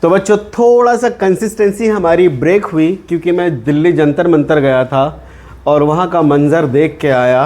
तो बच्चों थोड़ा सा कंसिस्टेंसी हमारी ब्रेक हुई क्योंकि मैं दिल्ली जंतर मंतर गया था और वहाँ का मंज़र देख के आया।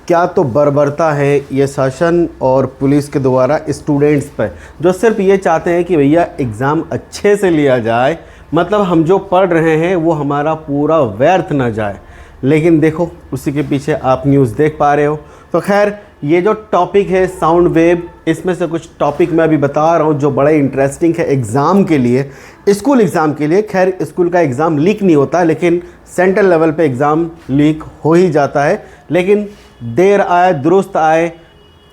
क्या तो बर्बरता है ये शासन और पुलिस के द्वारा स्टूडेंट्स पर, जो सिर्फ ये चाहते हैं कि भैया एग्ज़ाम अच्छे से लिया जाए, मतलब हम जो पढ़ रहे हैं वो हमारा पूरा व्यर्थ ना जाए। लेकिन देखो उसी के पीछे आप न्यूज़ देख पा रहे हो। तो खैर ये जो टॉपिक है साउंड वेव, इसमें से कुछ टॉपिक मैं अभी बता रहा हूँ जो बड़ा इंटरेस्टिंग है एग्ज़ाम के लिए, स्कूल एग्ज़ाम के लिए। खैर स्कूल का एग्ज़ाम लीक नहीं होता, लेकिन सेंट्रल लेवल पे एग्ज़ाम लीक हो ही जाता है। लेकिन देर आए दुरुस्त आए,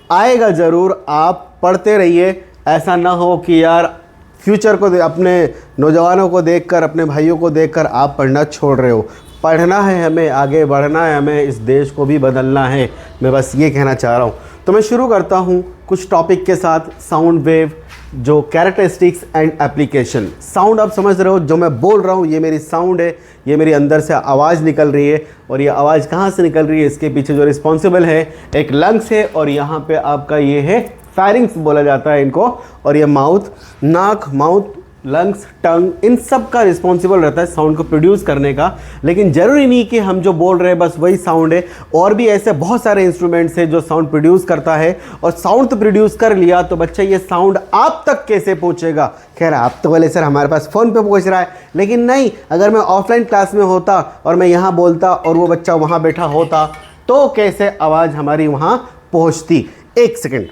आएगा ज़रूर। आप पढ़ते रहिए, ऐसा ना हो कि यार फ्यूचर को अपने नौजवानों को देखकर, अपने भाइयों को देखकर आप पढ़ना छोड़ रहे हो। पढ़ना है हमें, आगे बढ़ना है हमें, इस देश को भी बदलना है। मैं बस ये कहना चाह रहा हूँ। तो मैं शुरू करता हूँ कुछ टॉपिक के साथ। साउंड वेव, जो कैरेक्टरिस्टिक्स एंड एप्लीकेशन। साउंड आप समझ रहे हो, जो मैं बोल रहा हूँ ये मेरी साउंड है, ये मेरी अंदर से आवाज़ निकल रही है। और ये आवाज़ कहाँ से निकल रही है, इसके पीछे जो रिस्पॉन्सिबल है एक लंग्स है, और यहाँ पे आपका ये है फेरिंग्स बोला जाता है इनको, और ये माउथ, नाक, माउथ, लंग्स, टंग, इन सब का रिस्पॉन्सिबल रहता है साउंड को प्रोड्यूस करने का। लेकिन ज़रूरी नहीं कि हम जो बोल रहे हैं बस वही साउंड है, और भी ऐसे बहुत सारे इंस्ट्रूमेंट्स हैं जो साउंड प्रोड्यूस करता है। और साउंड तो प्रोड्यूस कर लिया तो बच्चा ये साउंड आप तक कैसे पहुंचेगा। खैर आप तो बोले सर हमारे पास फ़ोन पे पहुंच रहा है, लेकिन नहीं, अगर मैं ऑफलाइन क्लास में होता और मैं यहाँ बोलता और वो बच्चा वहाँ बैठा होता तो कैसे आवाज़ हमारी वहाँ पहुँचती। एक सेकेंड।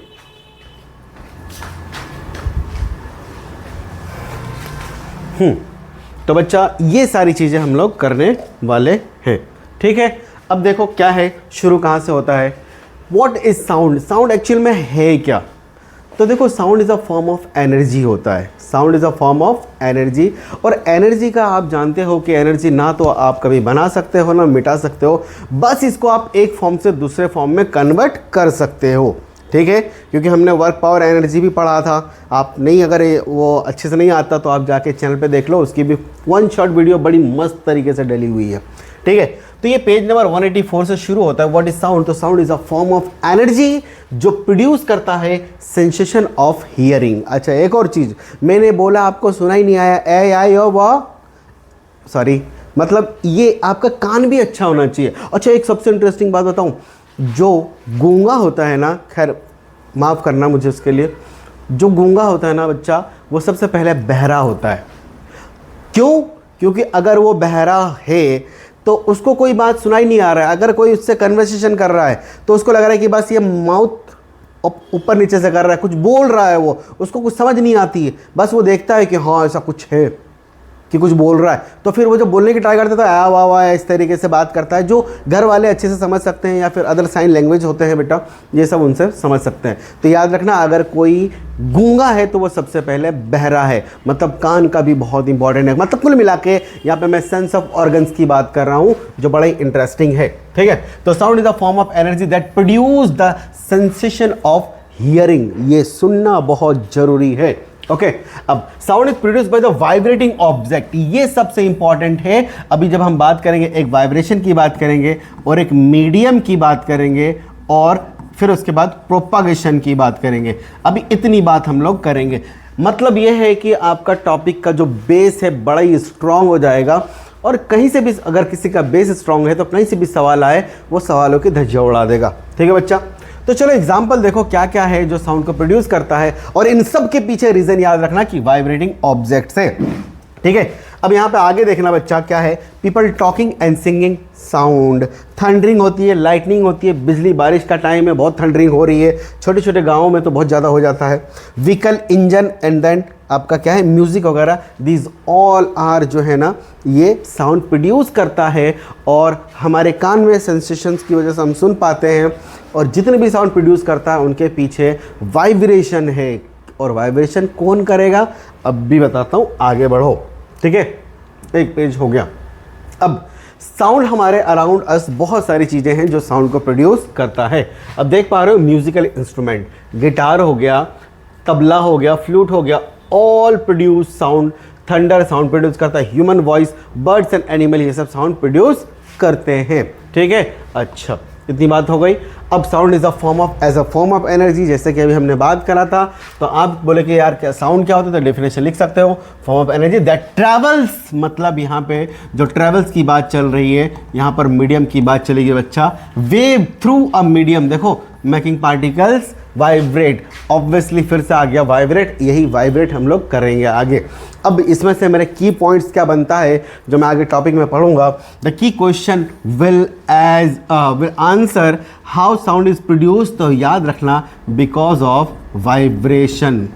तो बच्चा ये सारी चीज़ें हम लोग करने वाले हैं, ठीक है। अब देखो क्या है, शुरू कहाँ से होता है। What is sound. Sound actual में है क्या। तो देखो sound is a form of energy होता है। Sound is a form of energy, और एनर्जी का आप जानते हो कि एनर्जी ना तो आप कभी बना सकते हो ना मिटा सकते हो, बस इसको आप एक फॉर्म से दूसरे फॉर्म में कन्वर्ट कर सकते हो, ठीक है। क्योंकि हमने वर्क पावर एनर्जी भी पढ़ा था। आप नहीं, अगर वो अच्छे से नहीं आता तो आप जाके चैनल पे देख लो, उसकी भी वन शॉट वीडियो बड़ी मस्त तरीके से डली हुई है, ठीक है। तो ये पेज नंबर 184 से शुरू होता है। What is sound. तो sound is a form of energy जो प्रोड्यूस करता है सेंसेशन ऑफ हियरिंग। अच्छा एक और चीज़ मैंने बोला, आपको सुना ही नहीं आया, ए आई ओ वाह, सॉरी, मतलब ये आपका कान भी अच्छा होना चाहिए। अच्छा एक सबसे इंटरेस्टिंग बात बताऊँ, जो गूंगा होता है ना, खैर माफ़ करना मुझे उसके लिए, जो गूंगा होता है ना बच्चा, वो सबसे पहले बहरा होता है। क्यों? क्योंकि अगर वो बहरा है तो उसको कोई बात सुनाई नहीं आ रहा है। अगर कोई उससे कन्वर्सेशन कर रहा है तो उसको लग रहा है कि बस ये माउथ ऊपर नीचे से कर रहा है, कुछ बोल रहा है, वो उसको कुछ समझ नहीं आती है, बस वो देखता है कि हाँ ऐसा कुछ है, कि कुछ बोल रहा है। तो फिर वो जब बोलने की ट्राई करता है तो आ वाह वाह इस तरीके से बात करता है, जो घर वाले अच्छे से समझ सकते हैं, या फिर अदर साइन लैंग्वेज होते हैं बेटा, ये सब उनसे समझ सकते हैं। तो याद रखना, अगर कोई गूंगा है तो वो सबसे पहले बहरा है। मतलब कान का भी बहुत इंपॉर्टेंट है। मतलब कुल मिला के यहाँ पे मैं सेंस ऑफ ऑर्गन्स की बात कर रहा हूँ, जो बड़ा ही इंटरेस्टिंग है, ठीक है। तो sound is a form of energy that produce the sensation of hearing. ये सुनना बहुत जरूरी है, ओके। अब sound is produce by the vibrating object. ये सबसे इंपॉर्टेंट है। अभी जब हम बात करेंगे, एक वाइब्रेशन की बात करेंगे और एक मीडियम की बात करेंगे, और फिर उसके बाद प्रोपागेशन की बात करेंगे। अभी इतनी बात हम लोग करेंगे। मतलब ये है कि आपका टॉपिक का जो बेस है बड़ा ही स्ट्रांग हो जाएगा, और कहीं से भी अगर किसी का बेस स्ट्रांग है तो कहीं से भी सवाल आए वो सवालों की धज्जियां उड़ा देगा, ठीक है बच्चा। तो चलो एग्जाम्पल देखो क्या क्या है जो साउंड को प्रोड्यूस करता है, और इन सब के पीछे रीजन याद रखना कि वाइब्रेटिंग ऑब्जेक्ट्स है, ठीक है। अब यहाँ पे आगे देखना बच्चा क्या है। People talking and singing sound. Thundering होती है, लाइटनिंग होती है, बिजली, बारिश का टाइम है, बहुत थंडरिंग हो रही है, छोटे छोटे गाँवों में तो बहुत ज़्यादा हो जाता है। व्हीकल, इंजन, एंड देन आपका क्या है म्यूज़िक वगैरह, दीज ऑल आर जो है ना ये साउंड प्रोड्यूस करता है, और हमारे कान में सेंसेशंस की वजह से हम सुन पाते हैं। और जितने भी साउंड प्रोड्यूस करता है उनके पीछे वाइब्रेशन है, और वाइब्रेशन कौन करेगा अब भी बताता हूँ, आगे बढ़ो, ठीक है। एक पेज हो गया। अब साउंड हमारे अराउंड अस बहुत सारी चीज़ें हैं जो साउंड को प्रोड्यूस करता है। अब देख पा रहे हो म्यूजिकल इंस्ट्रूमेंट, गिटार हो गया, तबला हो गया, फ्लूट हो गया, all produce sound. Thunder sound produce करता है, human voice, birds and animal, ये सब साउंड प्रोड्यूस करते हैं, ठीक है। अच्छा इतनी बात हो गई। अब sound is a form of as a form of energy, जैसे कि अभी हमने बात करा था। तो आप बोले कि यार क्या साउंड क्या होता है, तो डेफिनेशन लिख सकते हो, form of energy that travels, मतलब यहाँ पे जो ट्रैवल्स की बात चल रही है, यहाँ पर मीडियम की बात चलेगी बच्चा, वेव थ्रू अ मीडियम, देखो मेकिंग पार्टिकल्स वाइब्रेट, ऑब्वियसली फिर से आ गया वाइब्रेट, यही वाइब्रेट हम लोग करेंगे आगे। अब इसमें से मेरे की पॉइंट्स क्या बनता है जो मैं आगे टॉपिक में पढ़ूंगा। The key question will answer how sound is produce, तो याद रखना because of vibration,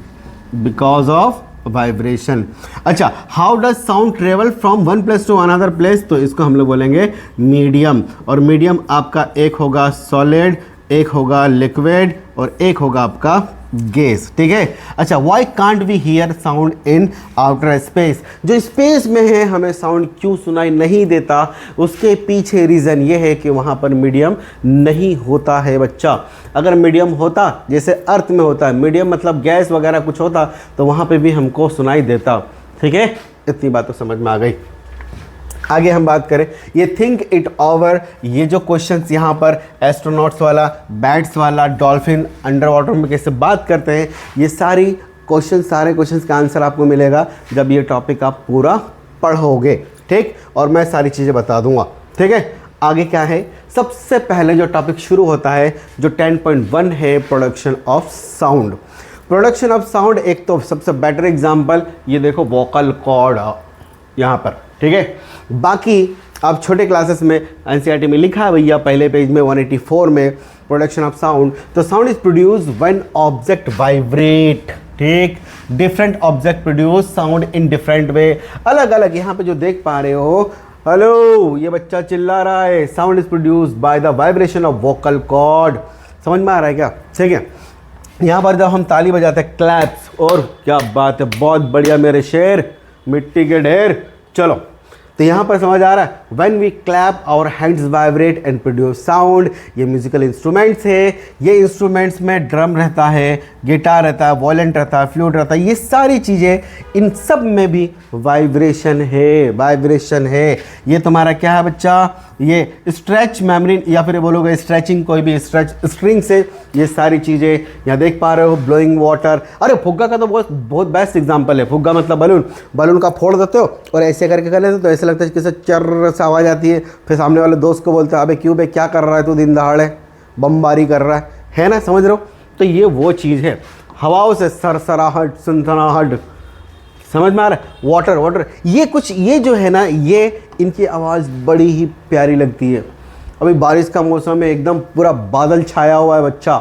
because of vibration. अच्छा, how does sound travel from one place to another place, तो इसको हम लोग बोलेंगे मीडियम, और मीडियम आपका एक होगा सॉलिड, एक होगा लिक्विड और एक होगा आपका गैस, ठीक है। अच्छा, why can't we hear sound in outer space, जो स्पेस में है हमें साउंड क्यों सुनाई नहीं देता, उसके पीछे रीज़न ये है कि वहाँ पर मीडियम नहीं होता है बच्चा। अगर मीडियम होता, जैसे अर्थ में होता है मीडियम, मतलब गैस वगैरह कुछ होता, तो वहाँ पे भी हमको सुनाई देता, ठीक है। इतनी बात तो समझ में आ गई। आगे हम बात करें, ये थिंक इट ओवर, ये जो क्वेश्चंस यहाँ पर एस्ट्रोनॉट्स वाला, बैट्स वाला, डॉल्फिन अंडर वाटर में कैसे बात करते हैं, ये सारे क्वेश्चंस का आंसर आपको मिलेगा जब ये टॉपिक आप पूरा पढ़ोगे, ठीक। और मैं सारी चीज़ें बता दूंगा, ठीक है। आगे क्या है, सबसे पहले जो टॉपिक शुरू होता है जो 10.1 है, production of sound. Production of sound, एक तो सबसे बेटर एग्जाम्पल ये देखो वोकल कॉर्ड यहाँ पर, ठीक है। बाकी आप छोटे क्लासेस में एनसीईआरटी में लिखा है भैया पहले पेज में 184 में प्रोडक्शन ऑफ साउंड, तो sound is produce when object vibrate, ठीक। Different object produce sound in different way, अलग अलग। यहाँ पे जो देख पा रहे हो, हेलो ये बच्चा चिल्ला रहा है, sound is produce by the vibration of vocal cord, समझ में आ रहा है क्या, ठीक है। यहाँ पर जब हम ताली बजाते हैं क्लैप्स, और क्या बात है, बहुत बढ़िया मेरे शेर, मिट्टी के ढेर। चलो, तो यहाँ पर समझ आ रहा है, when we clap our hands vibrate and produce sound. ये म्यूजिकल इंस्ट्रूमेंट्स है, ये इंस्ट्रूमेंट्स में ड्रम रहता है, गिटार रहता है, वॉयलिन रहता है, फ्लूट रहता है, ये सारी चीज़ें, इन सब में भी वाइब्रेशन है, वाइब्रेशन है। ये तुम्हारा क्या है बच्चा, ये स्ट्रेच मेमोरी, या फिर बोलोगे स्ट्रेचिंग, कोई भी स्ट्रेच स्ट्रिंग से, ये सारी चीज़ें यहाँ देख पा रहे हो। ब्लोइंग वाटर, अरे फुग्गा का तो बहुत बेस्ट एग्जांपल है। फुग्गा मतलब बलून का फोड़ देते हो और ऐसे करके कर लेते हो, तो ऐसे लगता है कि चर्र सा आवाज़ आती है, फिर सामने वाले दोस्त को बोलते हैं अबे क्यों बे, क्या कर रहा है तू, दिन दहाड़े बमबारी कर रहा है ना, समझ रहे हो। तो ये वो चीज़ है, हवाओं से सरसराहट, सनसनाहट, समझ में आ रहा है। वाटर, ये कुछ, ये जो है ना, ये इनकी आवाज़ बड़ी ही प्यारी लगती है। अभी बारिश का मौसम है, एकदम पूरा बादल छाया हुआ है बच्चा,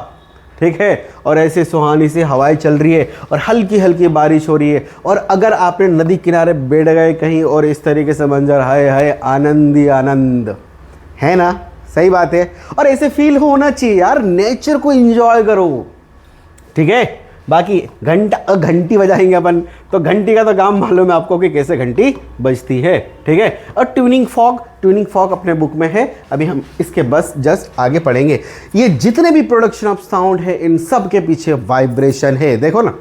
ठीक है, और ऐसे सुहानी सी हवाएं चल रही है और हल्की हल्की बारिश हो रही है, और अगर आपने नदी किनारे बैठ गए कहीं और इस तरीके से मंजर, हाय हाय आनंद ही आनंद है ना, सही बात है। और ऐसे फील होना चाहिए यार, नेचर को एंजॉय करो, ठीक है। बाकी घंटी बजाएंगे अपन, तो घंटी का तो काम मालूम है आपको कि कैसे घंटी बजती है, ठीक है। और ट्यूनिंग फॉग अपने बुक में है, अभी हम इसके बस जस्ट आगे पढ़ेंगे। ये जितने भी प्रोडक्शन ऑफ साउंड है, इन सब के पीछे वाइब्रेशन है, देखो ना,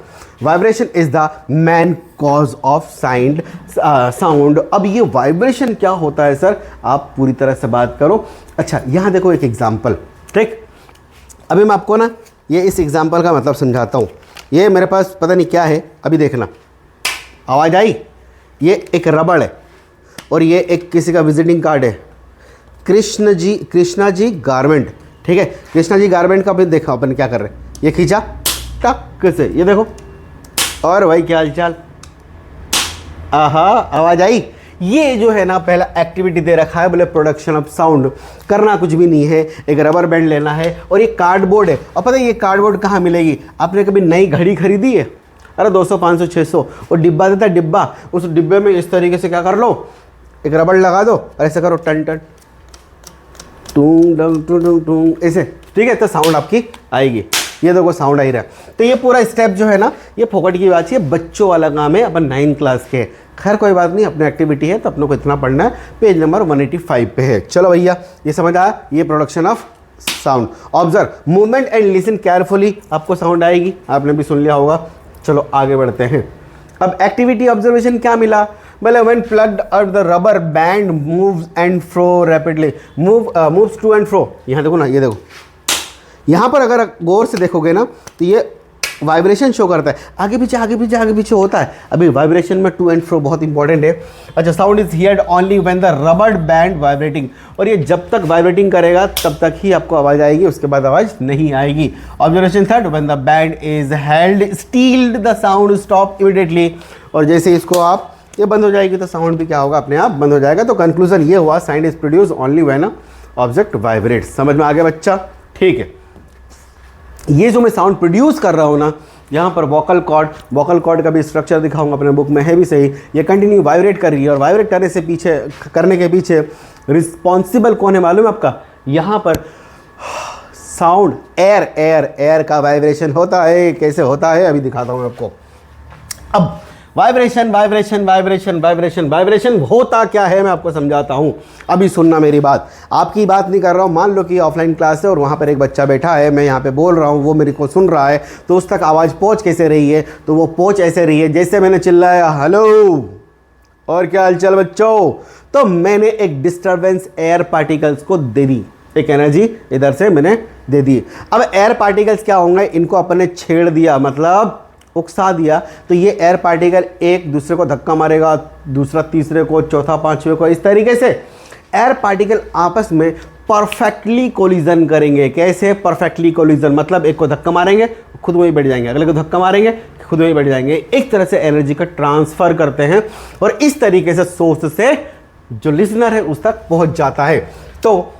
vibration is the main cause of sound. अब ये वाइब्रेशन क्या होता है सर, आप पूरी तरह से बात करो। अच्छा, यहाँ देखो एक एग्जाम्पल, ठीक। अभी मैं आपको ना ये इस एग्जाम्पल का मतलब समझाता हूँ। ये मेरे पास पता नहीं क्या है, अभी देखना, आवाज़ आई, ये एक रबड़ है और ये एक किसी का विजिटिंग कार्ड है, कृष्णा जी गारमेंट, ठीक है। कृष्णा जी गारमेंट का भी देखा अपन क्या कर रहे हैं, ये खींचा टक से, ये देखो, और भाई क्या हालचाल, आहा आवाज़ आई। ये जो है ना पहला एक्टिविटी दे रखा है, बोले प्रोडक्शन ऑफ साउंड, करना कुछ भी नहीं है, एक रबर बैंड लेना है और ये कार्डबोर्ड है। और पता है ये कार्डबोर्ड कहाँ मिलेगी, आपने कभी नई घड़ी खरीदी है, अरे 200 500 600, और डिब्बा देता है, डिब्बा, उस डिब्बे में इस तरीके से क्या कर लो, एक रबड़ लगा दो और ऐसे करो टन टन टूंग डंग टूंग टूंग, ऐसे, ठीक है, तो साउंड आपकी आएगी। ये देखो साउंड आ ही रहा है। तो ये पूरा स्टेप जो है ना, ये फोकट की बात है, बच्चों वाला काम है, अपन 9 क्लास के। खैर कोई बात नहीं, अपनी एक्टिविटी है तो अपनों को इतना पढ़ना है, पेज नंबर 185 पे है। चलो भैया, ये समझ आया, ये production of sound. Observe movement and listen carefully, आपको साउंड आएगी, आपने भी सुन लिया होगा। चलो आगे बढ़ते हैं। अब एक्टिविटी ऑब्जर्वेशन क्या मिला, बोले when plugged the rubber band moves and fro rapidly, moves to and fro. यहाँ देखो ना, ये देखो, यहाँ पर अगर गौर से देखोगे ना तो ये वाइब्रेशन शो करता है, आगे पीछे आगे पीछे आगे पीछे होता है। अभी वाइब्रेशन में टू एंड फ्रो बहुत इंपॉर्टेंट है। अच्छा, sound is heard only when the rubber band vibrating, और ये जब तक वाइब्रेटिंग करेगा तब तक ही आपको आवाज़ आएगी, उसके बाद आवाज़ नहीं आएगी। Observation third, when the band is held stealth the sound stop immediately, और जैसे इसको आप ये बंद हो जाएगी तो साउंड भी क्या होगा, अपने आप बंद हो जाएगा। तो कंक्लूजन ये हुआ, sound is produce only when object vibrates. समझ में आ गया बच्चा? ठीक है, ये जो मैं साउंड प्रोड्यूस कर रहा हूँ ना, यहाँ पर वोकल कॉर्ड का भी स्ट्रक्चर दिखाऊंगा अपने बुक में, है भी सही। ये कंटिन्यू वाइब्रेट कर रही है, और वाइब्रेट करने के पीछे रिस्पॉन्सिबल कौन है मालूम है आपका? यहाँ पर साउंड एयर का वाइब्रेशन होता है। कैसे होता है अभी दिखाता हूँ आपको। अब वाइब्रेशन होता क्या है मैं आपको समझाता हूँ, अभी सुनना मेरी बात। आपकी बात नहीं कर रहा हूँ, मान लो कि ऑफलाइन क्लास है और वहाँ पर एक बच्चा बैठा है, मैं यहाँ पे बोल रहा हूँ, वो मेरे को सुन रहा है, तो उस तक आवाज़ पहुँच कैसे रही है? तो वो पहुँच ऐसे रही है जैसे मैंने चिल्लाया हेलो और क्या हालचाल बच्चों, तो मैंने एक डिस्टर्बेंस एयर पार्टिकल्स को दे दी, एक एनर्जी इधर से मैंने दे दी। अब एयर पार्टिकल्स क्या होंगे, इनको अपन ने छेड़ दिया, मतलब उकसा दिया, तो ये एयर पार्टिकल एक दूसरे को धक्का मारेगा, दूसरा तीसरे को, चौथा पांचवें को, इस तरीके से एयर पार्टिकल आपस में परफेक्टली कोलिजन करेंगे। कैसे परफेक्टली कोलिजन? मतलब एक को धक्का मारेंगे खुद वहीं बैठ जाएंगे, अगले को धक्का मारेंगे खुद वहीं बैठ जाएंगे। एक तरह से एनर्जी का ट्रांसफर करते हैं, और इस तरीके से सोर्स से जो लिसनर है उस तक पहुंच जाता है। तो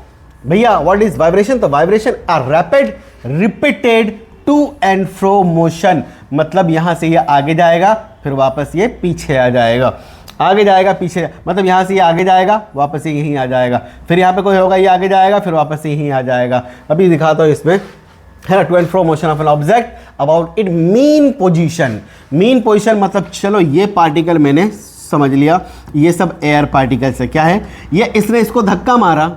भैया व्हाट इज वाइब्रेशन? तो vibration are rapid repeated to and fro motion, मतलब यहां से ये आगे जाएगा फिर वापस ये पीछे आ जाएगा, आगे जाएगा पीछे, मतलब यहां से ये आगे जाएगा वापस ये यहीं आ जाएगा, फिर यहाँ पे कोई होगा ये आगे जाएगा फिर वापस यहीं आ जाएगा। अभी दिखाता हूँ इसमें, है ना, to and fro motion of an object about it mean position. Mean position मतलब चलो ये पार्टिकल मैंने समझ लिया, ये सब एयर पार्टिकल्स है। क्या है ये? इसने इसको धक्का मारा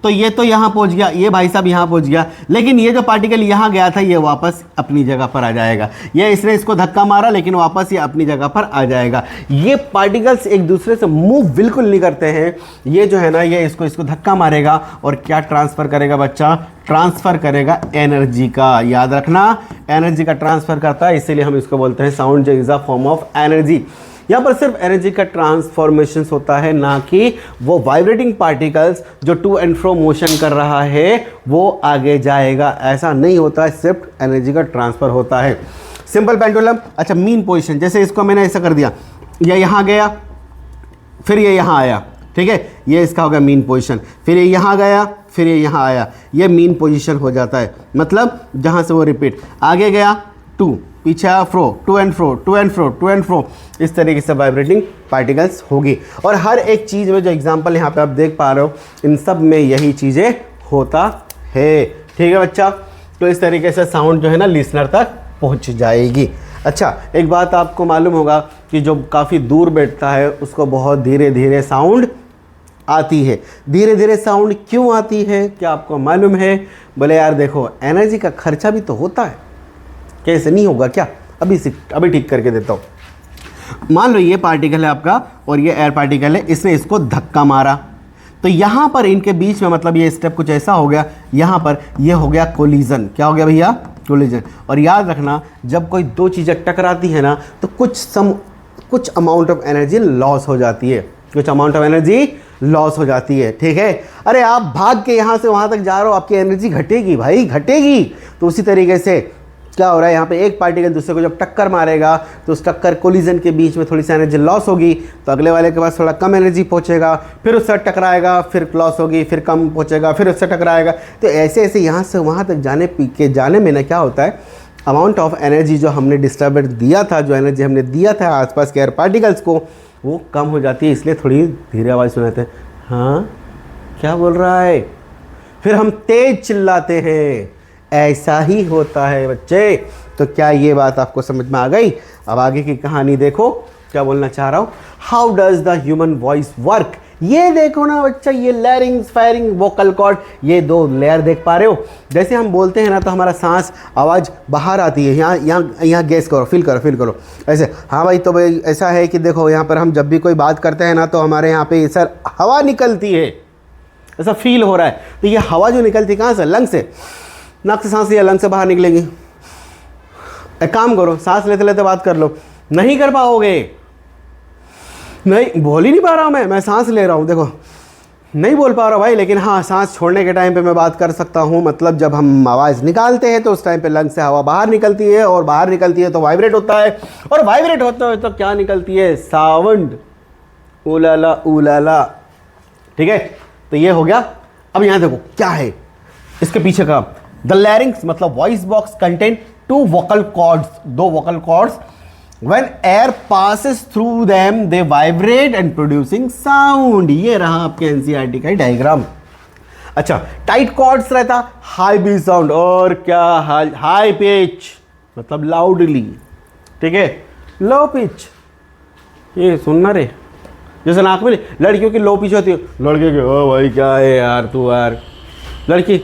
तो ये तो यहाँ पहुँच गया, ये भाई साहब यहाँ पहुँच गया, लेकिन ये जो पार्टिकल यहाँ गया था ये वापस अपनी जगह पर आ जाएगा। ये इसने इसको धक्का मारा लेकिन वापस ये अपनी जगह पर आ जाएगा। ये पार्टिकल्स एक दूसरे से मूव बिल्कुल नहीं करते हैं। ये जो है ना, ये इसको धक्का मारेगा और क्या ट्रांसफ़र करेगा बच्चा? ट्रांसफ़र करेगा एनर्जी का। याद रखना, एनर्जी का ट्रांसफ़र करता है, इसीलिए हम इसको बोलते हैं साउंड जो is a form of energy. यहाँ पर सिर्फ एनर्जी का ट्रांसफॉर्मेशन होता है, ना कि वो वाइब्रेटिंग पार्टिकल्स जो टू एंड फ्रो मोशन कर रहा है वो आगे जाएगा, ऐसा नहीं होता है, सिर्फ एनर्जी का ट्रांसफर होता है। Simple pendulum. अच्छा, मीन पोजीशन, जैसे इसको मैंने ऐसा कर दिया, ये यहाँ गया फिर ये यहाँ आया, ठीक है, ये इसका हो गया मीन पोजीशन, फिर ये यहाँ गया फिर ये यहाँ आया, ये मीन पोजीशन हो जाता है। मतलब जहाँ से वो रिपीट, आगे गया टू, पीछे आया fro, to and fro, to and fro, to and fro, इस तरीके से वाइब्रेटिंग पार्टिकल्स होगी। और हर एक चीज़ में जो एग्जांपल यहाँ पे आप देख पा रहे हो, इन सब में यही चीज़ें होता है। ठीक है बच्चा? तो इस तरीके से साउंड जो है ना लिसनर तक पहुँच जाएगी। अच्छा, एक बात आपको मालूम होगा कि जो काफ़ी दूर बैठता है उसको बहुत धीरे धीरे साउंड आती है। धीरे धीरे साउंड क्यों आती है, क्या आपको मालूम है? बोले यार देखो, एनर्जी का खर्चा भी तो होता है, कैसे नहीं होगा क्या? अभी ठीक करके देता हूँ। मान लो ये पार्टिकल है आपका और ये एयर पार्टिकल है, इसने इसको धक्का मारा, तो यहाँ पर इनके बीच में, मतलब ये स्टेप कुछ ऐसा हो गया, यहाँ पर ये हो गया कोलिजन। क्या हो गया भैया? कोलिजन। और याद रखना, जब कोई दो चीज़ें टकराती है ना तो कुछ अमाउंट ऑफ एनर्जी लॉस हो जाती है, कुछ अमाउंट ऑफ एनर्जी लॉस हो जाती है। ठीक है? अरे आप भाग के यहाँ से वहाँ तक जा रहे हो, आपकी एनर्जी घटेगी भाई, घटेगी। तो उसी तरीके से क्या हो रहा है, यहाँ पे एक पार्टिकल दूसरे को जब टक्कर मारेगा तो उस टक्कर कोलिजन के बीच में थोड़ी सी एनर्जी लॉस होगी, तो अगले वाले के पास थोड़ा कम एनर्जी पहुँचेगा, फिर उससे टकराएगा, फिर लॉस होगी, फिर कम पहुँचेगा, फिर उससे टकराएगा। तो ऐसे ऐसे यहाँ से वहाँ तक जाने में ना क्या होता है, अमाउंट ऑफ एनर्जी जो हमने डिस्टर्बेंस दिया था, जो एनर्जी हमने दिया था आसपास के एयर पार्टिकल्स को, वो कम हो जाती है। इसलिए थोड़ी धीरे आवाज़ सुनाते हैं, हाँ क्या बोल रहा है, फिर हम तेज चिल्लाते हैं। ऐसा ही होता है बच्चे। तो क्या ये बात आपको समझ में आ गई? अब आगे की कहानी देखो, क्या बोलना चाह रहा हूँ। How does the human voice work? ये देखो ना बच्चा, ये लैरिंग्स, फायरिंग, वोकल कॉर्ड, ये दो लेयर देख पा रहे हो। जैसे हम बोलते हैं ना तो हमारा सांस, आवाज़ बाहर आती है, यहाँ गैस करो, फील करो ऐसे। हाँ भाई, तो भाई ऐसा है कि देखो यहाँ पर हम जब भी कोई बात करते हैं ना तो हमारे यहाँ पे सर हवा निकलती है, ऐसा फील हो रहा है। तो ये हवा जो निकलती है कहाँ से? लंग से। नाक से सांस लिया, लंग से बाहर निकलेगी। एक काम करो, सांस लेते लेते बात कर लो। नहीं कर पाओगे, नहीं बोल ही नहीं पा रहा हूँ मैं सांस ले रहा हूँ, देखो नहीं बोल पा रहा भाई। लेकिन हाँ, सांस छोड़ने के टाइम पे मैं बात कर सकता हूँ। मतलब जब हम आवाज़ निकालते हैं तो उस टाइम पे लंग से हवा बाहर निकलती है, और बाहर निकलती है तो वाइब्रेट होता है, और वाइब्रेट होता है तो क्या निकलती है? साउंड। उलाला उलाला। ठीक है, तो ये हो गया। अब यहाँ देखो क्या है इसके पीछे का। द लैरिंग्स मतलब voice box contain 2 vocal cords, 2 vocal cords. When air passes through them, they vibrate and producing sound। ये रहा आपके एनसीईआरटी का डायग्राम। अच्छा, टाइट कॉर्ड्स रहता हाई पिच साउंड, और क्या हाई पिच मतलब लाउडली। ठीक है, लो पिच ये सुनना रे, जैसे नाक में लड़कियों की लो पिच होती है, लड़के के ओ भाई क्या है यार तू यार, लड़की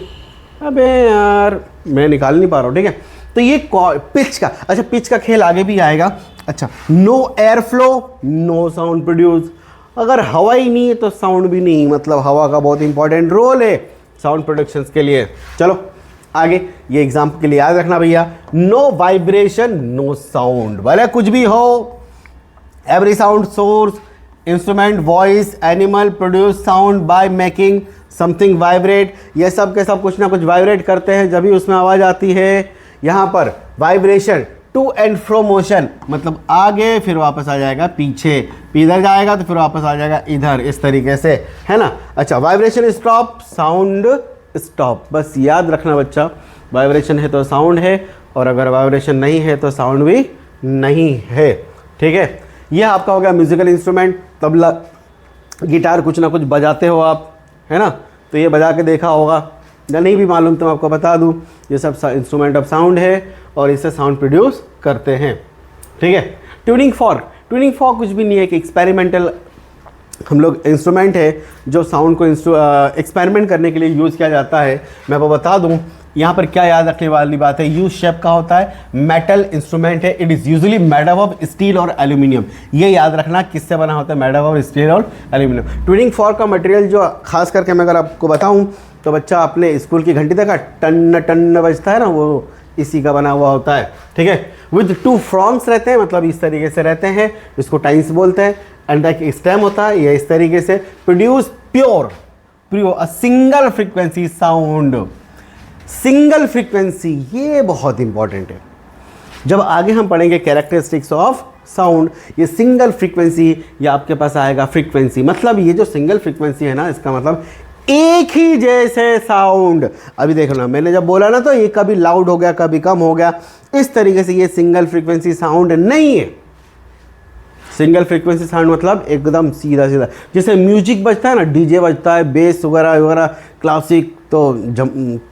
अबे यार मैं निकाल नहीं पा रहा हूँ। ठीक है, तो ये पिच का, अच्छा पिच का खेल आगे भी आएगा। अच्छा, no air flow no sound produce. अगर हवा ही नहीं है तो साउंड भी नहीं, मतलब हवा का बहुत इंपॉर्टेंट रोल है साउंड प्रोडक्शन के लिए। चलो आगे, ये एग्जाम्पल के लिए याद रखना भैया, नो वाइब्रेशन नो साउंड। भले कुछ भी हो, every sound source instrument voice animal produce sound by making something vibrate. ये सब के सब कुछ ना कुछ वाइब्रेट करते हैं, जब भी उसमें आवाज़ आती है। यहाँ पर vibration to and fro motion, मतलब आगे फिर वापस आ जाएगा पीछे, इधर जाएगा तो फिर वापस आ जाएगा इधर, इस तरीके से, है ना। अच्छा, वाइब्रेशन स्टॉप साउंड स्टॉप। बस याद रखना बच्चा, वाइब्रेशन है तो साउंड है, और अगर वाइब्रेशन नहीं है तो साउंड भी नहीं है। ठीक है, यह आपका हो गया म्यूजिकल इंस्ट्रूमेंट। तबला, गिटार कुछ ना कुछ बजाते हो आप, है ना, तो ये बजा के देखा होगा, या नहीं भी मालूम तो मैं आपको बता दूं, ये सब इंस्ट्रूमेंट ऑफ साउंड है और इससे साउंड प्रोड्यूस करते हैं। ठीक है, ट्यूनिंग फॉर्क कुछ भी नहीं है कि एक्सपेरिमेंटल हम लोग इंस्ट्रूमेंट है जो साउंड को एक्सपेरिमेंट करने के लिए यूज़ किया जाता है। मैं आपको बता दूं, यहाँ पर क्या याद रखने वाली बात है, यू शेप का होता है, मेटल इंस्ट्रूमेंट है, it is usually made up of steel और एल्यूमिनियम। ये याद रखना किससे बना होता है, मेड अप ऑफ स्टील और एल्यूमिनियम। ट्यूनिंग फॉर्क का मटेरियल जो खास करके मैं अगर आपको बताऊं तो बच्चा अपने स्कूल की घंटी देखा, टन टन बजता है ना, वो इसी का बना हुआ होता है। ठीक है, विद 2 फ्रॉन्ग्स रहते हैं, मतलब इस तरीके से रहते हैं, इसको टाइम्स बोलते हैं। एंड एक स्टेम होता है, ये इस तरीके से produce pure a single frequency sound. Single frequency ये बहुत इंपॉर्टेंट है, जब आगे हम पढ़ेंगे कैरेक्टरिस्टिक्स ऑफ साउंड, ये सिंगल फ्रीक्वेंसी, ये आपके पास आएगा फ्रीक्वेंसी। मतलब ये जो सिंगल फ्रीक्वेंसी है ना, इसका मतलब एक ही जैसे साउंड। अभी देखो ना, मैंने जब बोला ना तो ये कभी लाउड हो गया कभी कम हो गया, इस तरीके से ये सिंगल फ्रीक्वेंसी साउंड नहीं है। सिंगल फ्रीक्वेंसी साउंड मतलब एकदम सीधा सीधा, जैसे म्यूजिक बजता है ना, डीजे बजता है, बेस वगैरह वगैरह, क्लासिक, तो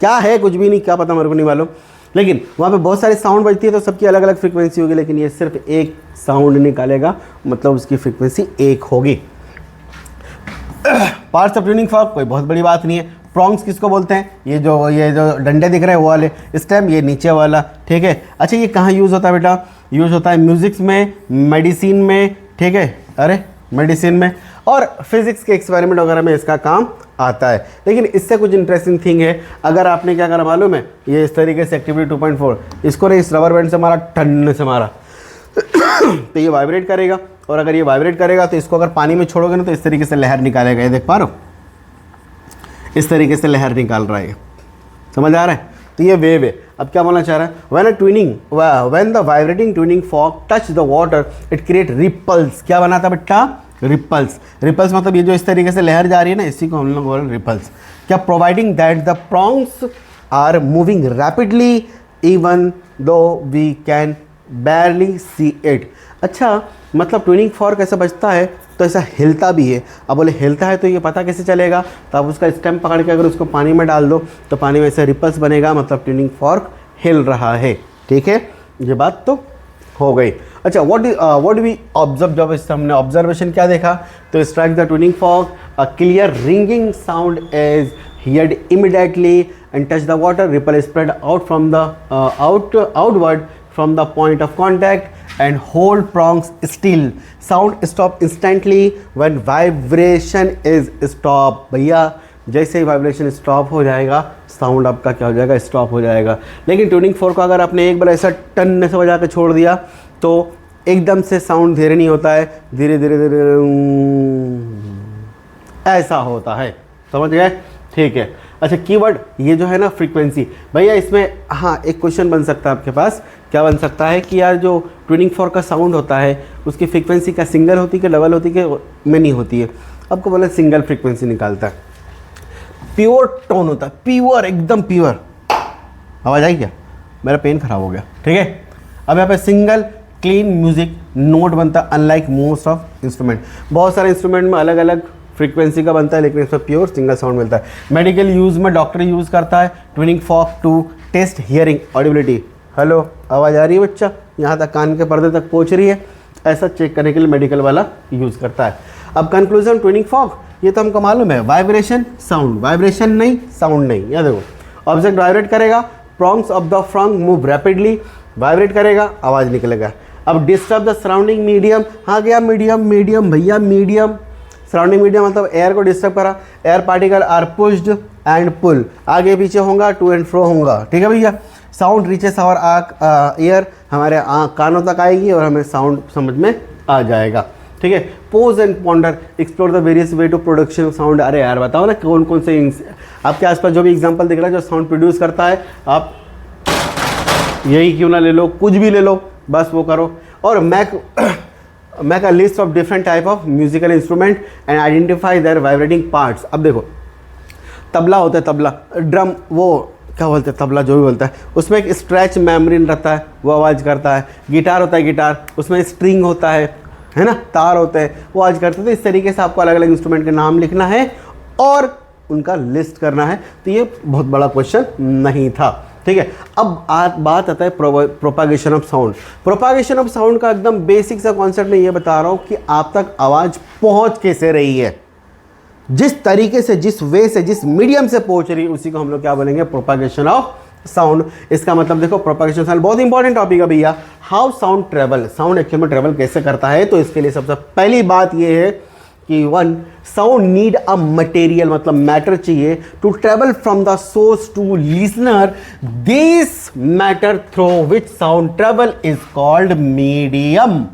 क्या है कुछ भी नहीं, क्या पता मेरे को नहीं मालूम, लेकिन वहाँ पे बहुत सारी साउंड बजती है तो सबकी अलग अलग फ्रीक्वेंसी होगी, लेकिन ये सिर्फ एक साउंड निकालेगा, मतलब उसकी फ्रीक्वेंसी एक होगी। पार्ट्स ऑफ ट्यूनिंग फॉर्क कोई बहुत बड़ी बात नहीं है। प्रॉन्ग्स किसको बोलते हैं, ये जो डंडे दिख रहे हैं वो वाले, स्टेम ये नीचे वाला। ठीक है, अच्छा ये कहाँ यूज़ होता है बेटा, यूज़ होता है म्यूजिक्स में, मेडिसिन में, ठीक है, अरे मेडिसिन में, और फिजिक्स के एक्सपेरिमेंट वगैरह में इसका काम आता है। लेकिन इससे कुछ इंटरेस्टिंग थिंग है, अगर आपने क्या करा मालूम है, ये इस तरीके से एक्टिविटी 2.4, इसको ने इस रबर बैंड से मारा, टन से मारा तो ये वाइब्रेट करेगा, और अगर ये वाइब्रेट करेगा तो इसको अगर पानी में छोड़ोगे ना तो इस तरीके से लहर निकालेगा। ये देख पा रहे हो, इस तरीके से लहर निकाल रहा है, समझ आ रहा है। तो ये वेव है। अब क्या बोलना चाह रहा है, when the vibrating tuning fork touch the water it create ripples. क्या बनाता बेटा, रिपल्स। रिपल्स मतलब ये जो इस तरीके से लहर जा रही है ना, इसी को हम लोग बोल रहे हैं रिपल्स। क्या, providing that the prongs are moving rapidly even though we can barely see it. अच्छा, मतलब ट्यूनिंग फॉर्क ऐसा बजता है तो ऐसा हिलता भी है। अब बोले हिलता है तो ये पता कैसे चलेगा, तो आप उसका स्टेम पकड़ के अगर उसको पानी में डाल दो तो पानी में ऐसे रिपल्स बनेगा, मतलब ट्यूनिंग फॉर्क हिल रहा है। ठीक है, ये बात तो हो गई। अच्छा, व्हाट वी ऑब्जर्व, जब इस हमने ऑब्जर्वेशन क्या देखा, तो strike the tuning fork, a clear ringing sound is heard immediately and touch the water, ripple spread out from the outward from the point of contact and hold prongs still, sound stop instantly when vibration is stop। भैया जैसे ही vibration stop हो जाएगा sound आपका क्या हो जाएगा, stop हो जाएगा। लेकिन ट्यूनिंग फोर्क को अगर आपने एक बार ऐसा टन से बजा के छोड़ दिया तो एकदम से साउंड धीरे नहीं होता है, धीरे धीरे धीरे ऐसा होता है, समझ गए? ठीक है। अच्छा, कीवर्ड ये जो है ना फ्रीक्वेंसी, भैया इसमें हाँ एक क्वेश्चन बन सकता है आपके पास, क्या बन सकता है कि यार जो ट्यूनिंग फोर्क का साउंड होता है उसकी फ्रीक्वेंसी क्या सिंगल होती है कि डबल होती है कि में नहीं होती है? आपको बोला सिंगल फ्रीक्वेंसी निकालता है, प्योर टोन होता है, प्योर एकदम प्योर। आवाज़ आई क्या? मेरा पेन खराब हो गया, ठीक है। अब यहाँ पे सिंगल क्लीन म्यूजिक नोट बनता है, अनलाइक मोस्ट ऑफ इंस्ट्रूमेंट। बहुत सारे इंस्ट्रूमेंट में अलग अलग फ्रीक्वेंसी का बनता है लेकिन इसमें प्योर सिंगल साउंड मिलता है। मेडिकल यूज़ में डॉक्टर यूज़ करता है tuning fork to test hearing audibility. Hello, आवाज़ आ रही है बच्चा? यहाँ तक कान के पर्दे तक पहुँच रही है, ऐसा चेक करने के लिए मेडिकल वाला यूज़ करता है। अब कंक्लूजन, ट्यूनिंग फॉर्क ये तो हमको मालूम है, वाइब्रेशन साउंड, वाइब्रेशन नहीं साउंड नहीं। याद देखो, ऑब्जेक्ट वाइब्रेट करेगा, prongs of the fork move rapidly, vibrate करेगा आवाज़ निकलेगा। अब डिस्टर्ब द सराउंडिंग मीडियम, हाँ गया मीडियम, मीडियम भैया मीडियम, सराउंडिंग मीडियम मतलब एयर को डिस्टर्ब करा, air particle are pushed and pull, आगे पीछे होगा, टू एंड फ्रो होगा, ठीक है भैया। साउंड रीचेस आवर ईयर, हमारे कानों तक आएगी और हमें साउंड समझ में आ जाएगा, ठीक है। Pose and ponder, explore the various way to production sound. अरे यार बताओ ना कौन कौन से आपके आसपास जो भी एग्जाम्पल दिख रहा है जो साउंड प्रोड्यूस करता है, आप यही क्यों ना ले लो, कुछ भी ले लो, बस वो करो। और make a list of different type of musical instrument and identify their vibrating parts। अब देखो, तबला होता है, तबला, ड्रम, वो क्या बोलते हैं, तबला जो भी बोलता है, उसमें एक स्ट्रेच मेम्ब्रेन रहता है, वो आवाज़ करता है। गिटार होता है, गिटार, उसमें स्ट्रिंग होता है ना, तार होते हैं, वो आवाज़ करते हैं। तो इस तरीके से आपको अलग अलग इंस्ट्रूमेंट के नाम लिखना है और उनका लिस्ट करना है। तो ये बहुत बड़ा क्वेश्चन नहीं था, ठीक है। अब बात आता है propagation of sound. Propagation of sound का एकदम बेसिक सा कॉन्सेप्ट मैं ये बता रहा हूँ कि आप तक आवाज़ पहुँच कैसे रही है, जिस तरीके से, जिस वे से, जिस मीडियम से पहुँच रही है, उसी को हम लोग क्या बोलेंगे, प्रोपागेशन ऑफ साउंड। इसका मतलब देखो, प्रोपागेशन साउंड बहुत इंपॉर्टेंट टॉपिक है भैया। How sound travel, sound actual में ट्रेवल कैसे करता है? तो इसके लिए सबसे पहली बात ये है कि one, sound need a material, मतलब मैटर चाहिए to travel from the source to listener. This matter through which sound travel is called medium.